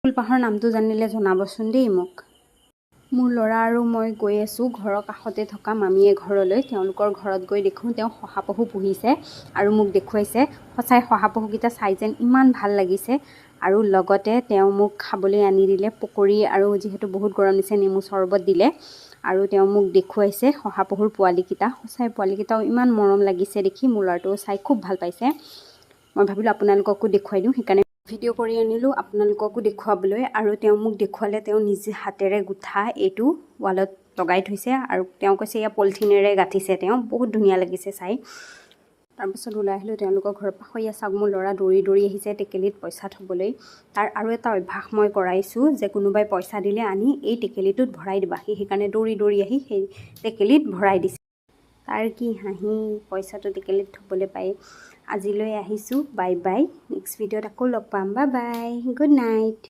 ফুলপাহৰ নামটো জানিলে জনাবচোন দেই মোক। মোৰ ল'ৰা আৰু মই গৈ আছোঁ ঘৰৰ কাষতে থকা মামীয়ে ঘৰলৈ। তেওঁলোকৰ ঘৰত গৈ দেখোঁ তেওঁ শহাপহু পুহিছে আৰু মোক দেখুৱাইছে। সঁচাই শহাপহুকেইটা চাই যেন ইমান ভাল লাগিছে। আৰু লগতে তেওঁ মোক খাবলৈ আনি দিলে পকৰি, আৰু যিহেতু বহুত গৰম দিছে নেমু চৰবত দিলে। আৰু তেওঁ মোক দেখুৱাইছে শহাপহুৰ পোৱালিকেইটা। সঁচাই পোৱালিকেইটাও ইমান মৰম লাগিছে দেখি। মোৰ ল'ৰাটোও চাই খুব ভাল পাইছে। মই ভাবিলোঁ আপোনালোককো দেখুৱাই দিওঁ, সেইকাৰণে ভিডিঅ' কৰি আনিলোঁ আপোনালোককো দেখুৱাবলৈ। আৰু তেওঁ মোক দেখুৱালে তেওঁ নিজে হাতেৰে গুঠা এইটো ৱালত লগাই থৈছে, আৰু তেওঁ কৈছে এয়া পলিথিনেৰে গাঁঠিছে। তেওঁ বহুত ধুনীয়া লাগিছে চাই। তাৰপিছত ওলাই আহিলোঁ তেওঁলোকৰ ঘৰৰ পৰা। সৈয়া চাওক, মোৰ ল'ৰা দৌৰি দৌৰি আহিছে টেকেলিত পইচা থ'বলৈ। তাৰ আৰু এটা অভ্যাস মই কৰাইছোঁ যে কোনোবাই পইচা দিলে আনি এই টেকেলিটোত ভৰাই দিবা। সি সেইকাৰণে দৌৰি দৌৰি আহি সেই টেকেলিত ভৰাই দিছে। তাৰ কি হাঁহি, পইচাটো টেকেলিত থ'বলৈ পায়। আজিলৈ আহিছোঁ, বাই বাই। নেক্সট ভিডিঅ'ত আকৌ লগ পাম। Bye bye, good night.